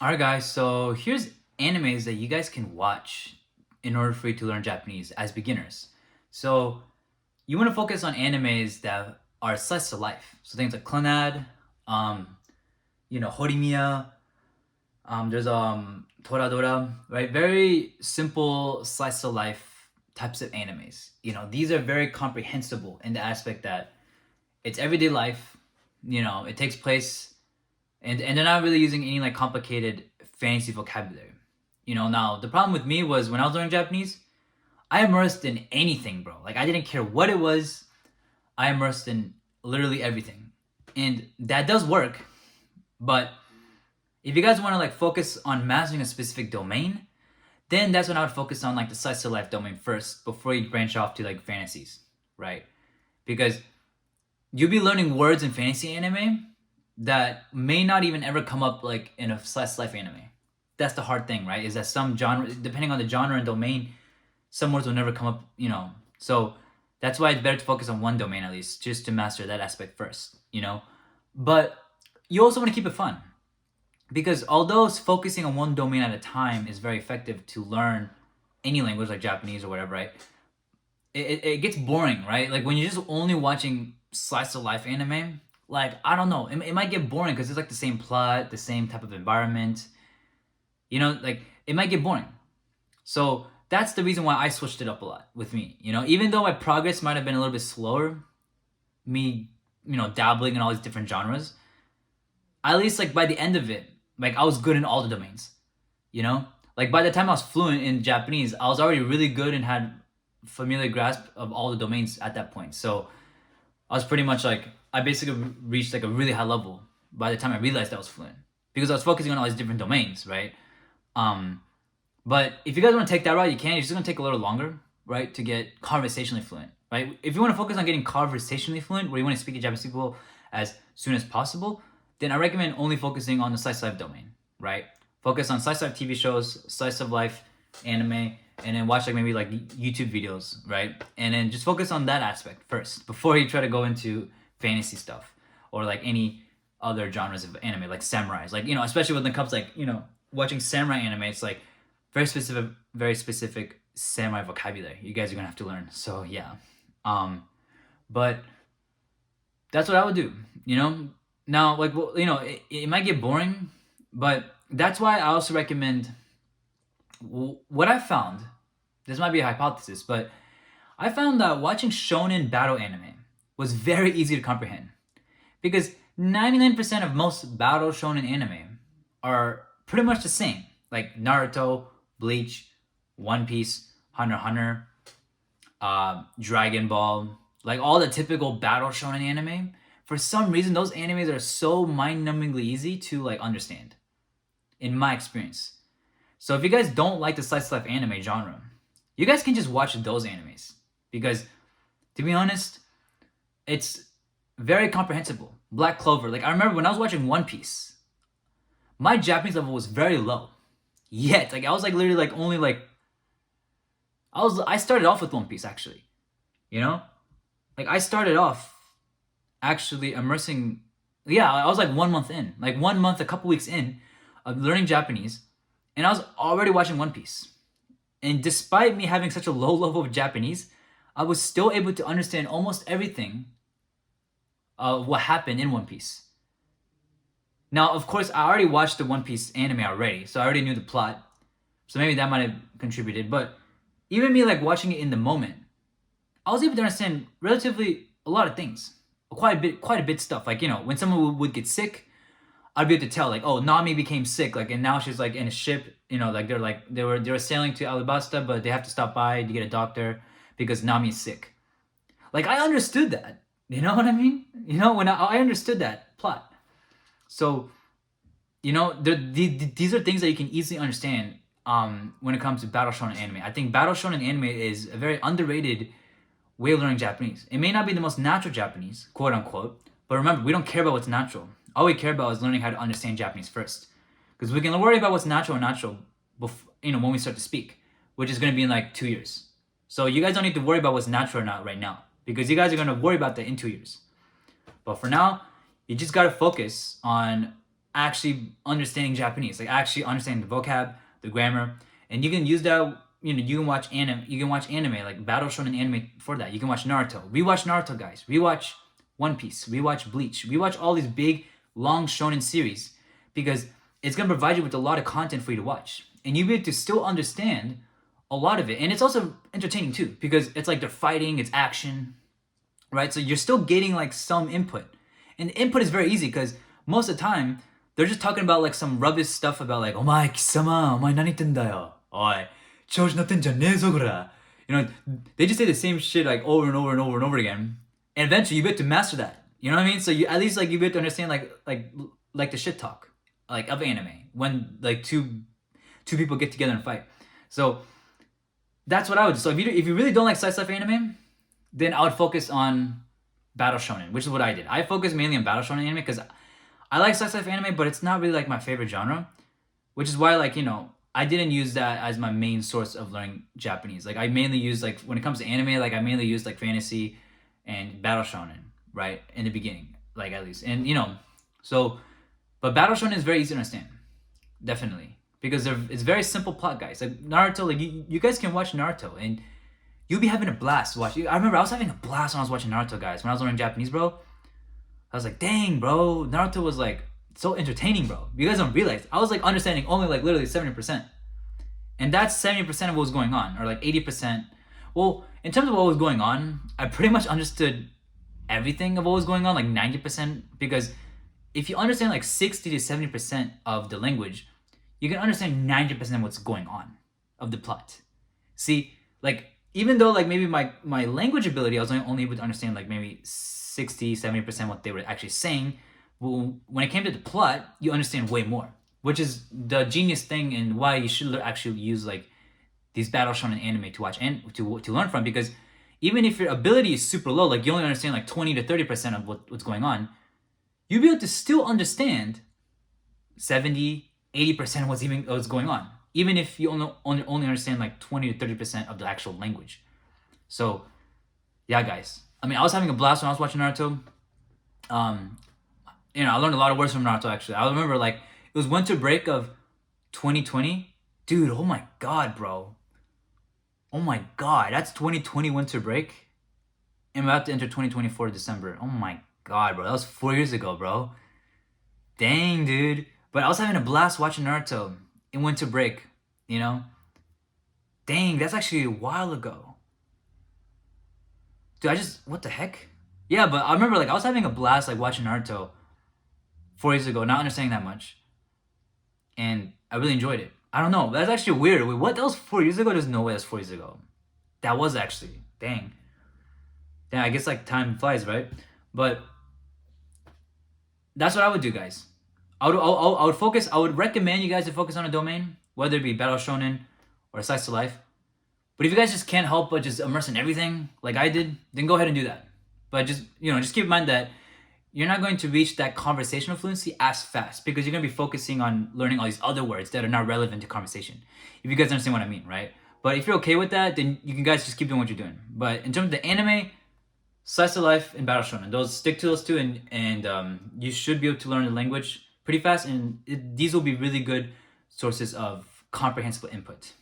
Alright guys, so here's animes that you guys can watch in order for you to learn Japanese as beginners. So you want to focus on animes that are slice of life. So things like Clannad, um, Horimiya, there's Toradora, right? Very simple slice of life types of animes. These are very comprehensible in the aspect that it's everyday life, it takes place and they're not really using any like complicated fancy vocabulary. Now the problem with me was when I was learning Japanese, I immersed in anything, bro. Like I didn't care what it was. I immersed in literally everything, and that does work. But if you guys want to like focus on mastering a specific domain, then that's when I would focus on like the slice of life domain first before you branch off to like fantasies, right? Because you'll be learning words in fantasy anime that may not even ever come up like in a slice of life anime. That's the hard thing, right? Is that some genre, depending on the genre and domain, some words will never come up. So that's why it's better to focus on one domain at least, just to master that aspect first. But you also want to keep it fun. Because although focusing on one domain at a time is very effective to learn any language like Japanese or whatever, right? It gets boring, right? Like when you're just only watching slice of life anime, like I don't know, it might get boring because it's like the same plot, the same type of environment. Like it might get boring. So that's the reason why I switched it up a lot with me. Even though my progress might have been a little bit slower, me, dabbling in all these different genres, at least like by the end of it, like I was good in all the domains. Like by the time I was fluent in Japanese, I was already really good and had familiar grasp of all the domains at that point. So I was pretty much like I basically reached like a really high level by the time I realized I was fluent because I was focusing on all these different domains, right? But if you guys want to take that route, you can. It's just gonna take a little longer, right, to get conversationally fluent, right? If you want to focus on getting conversationally fluent, where you want to speak to Japanese people as soon as possible, then I recommend only focusing on the slice of life domain, right? Focus on slice of life TV shows, slice of life anime, and then watch like maybe like YouTube videos, right? And then just focus on that aspect first before you try to go into fantasy stuff or like any other genres of anime, like samurais. Like especially when it comes like watching samurai anime, it's like very specific samurai vocabulary. You guys are gonna have to learn. So yeah, but that's what I would do. Now like well, it might get boring, but that's why I also recommend what I found. This might be a hypothesis, but I found that watching shonen battle anime was very easy to comprehend because 99% of most battle shonen anime are pretty much the same, like Naruto, Bleach, One Piece, Hunter x Hunter, Dragon Ball, like all the typical battle shonen anime. For some reason, those animes are so mind-numbingly easy to like understand, in my experience. So if you guys don't like the slice of life anime genre, you guys can just watch those animes because, to be honest, it's very comprehensible. Black Clover, like I remember when I was watching One Piece, my Japanese level was very low. Yet, like I was like literally like only like I started off with One Piece actually. You know? Like I started off actually immersing. Yeah, I was like 1 month in. Like 1 month, a couple weeks in of learning Japanese, and I was already watching One Piece. And despite me having such a low level of Japanese, I was still able to understand almost everything of what happened in One Piece. Now, of course, I already watched the One Piece anime already, so I already knew the plot. So maybe that might have contributed. But even me like watching it in the moment, I was able to understand relatively a lot of things. Quite a bit stuff. Like, when someone would get sick, I'd be able to tell, like, oh, Nami became sick, like, and now she's like in a ship, like they were sailing to Alabasta, but they have to stop by to get a doctor because Nami is sick. Like, I understood that. You know what I mean? When I understood that plot. So, these are things that you can easily understand when it comes to battle shonen anime. I think battle shonen anime is a very underrated way of learning Japanese. It may not be the most natural Japanese, quote unquote, but remember, we don't care about what's natural. All we care about is learning how to understand Japanese first. Because we can worry about what's natural or natural when we start to speak, which is going to be in like 2 years. So you guys don't need to worry about what's natural or not right now, because you guys are going to worry about that in 2 years. But for now, you just got to focus on actually understanding Japanese, like actually understanding the vocab, the grammar, and you can use that. You can watch anime like Battle Shonen anime for that. You can watch Naruto. We watch Naruto, guys. We watch One Piece. We watch Bleach. We watch all these big, long shonen series because it's gonna provide you with a lot of content for you to watch, and you'll be able to still understand a lot of it. And it's also entertaining too because it's like they're fighting, it's action, right? So you're still getting like some input, and the input is very easy because most of the time they're just talking about like some rubbish stuff about like, "Omae kisama, omae nani tenda yo, oi, choushi notten ja ne zo gura." They just say the same shit like over and over and over and over again, and eventually you get to master that. You know what I mean? So you at least like you get to understand like the shit talk like of anime when like two people get together and fight. So that's what I would do. So if you really don't like slice life anime, then I would focus on Battle Shonen, which is what I did. I focused mainly on Battle Shonen anime because I like slice life anime, but it's not really like my favorite genre, which is why like I didn't use that as my main source of learning Japanese. Like I mainly use like when it comes to anime, like I mainly use like fantasy and Battle Shonen, right? In the beginning, like at least. And so but Battle Shonen is very easy to understand. Definitely. Because it's very simple plot, guys. Like Naruto, like you guys can watch Naruto and you'll be having a blast watching. I remember I was having a blast when I was watching Naruto, guys. When I was learning Japanese, bro. I was like, dang, bro, Naruto was like so entertaining, bro. You guys don't realize. I was like understanding only like literally 70%. And that's 70% of what was going on, or like 80%. Well, in terms of what was going on, I pretty much understood everything of what was going on, like 90%, because if you understand like 60 to 70% of the language, you can understand 90% of what's going on of the plot. See, like even though like maybe my language ability, I was only able to understand like maybe 60, 70% what they were actually saying. Well, when it came to the plot, you understand way more, which is the genius thing and why you should actually use like these Battle Shonen anime to watch and to learn from. Because even if your ability is super low, like you only understand like 20 to 30% of what's going on, you'll be able to still understand 70, 80% of what's going on, even if you only understand like 20 to 30% of the actual language. So yeah, guys. I mean, I was having a blast when I was watching Naruto. I learned a lot of words from Naruto, actually. I remember like it was winter break of 2020. Dude, oh my god, bro. Oh my god, that's 2020 winter break. I'm about to enter 2024 December. Oh my god, bro. That was 4 years ago, bro. Dang, dude. But I was having a blast watching Naruto in winter break, Dang, that's actually a while ago. Dude, what the heck? Yeah, but I remember like I was having a blast like watching Naruto 4 years ago, not understanding that much. And I really enjoyed it. I don't know. That's actually weird. Wait, what? That was 4 years ago? There's no way that's 4 years ago. That was actually. Dang. I guess like time flies, right? But that's what I would do, guys. I would recommend you guys to focus on a domain, whether it be Battle Shonen or Slice of Life. But if you guys just can't help but just immerse in everything like I did, then go ahead and do that. But just keep in mind that you're not going to reach that conversational fluency as fast because you're going to be focusing on learning all these other words that are not relevant to conversation. If you guys understand what I mean, right? But if you're okay with that, then you can guys just keep doing what you're doing. But in terms of the anime, Slice of Life and Battle Shonen, stick to those two, and you should be able to learn the language pretty fast. And these will be really good sources of comprehensible input.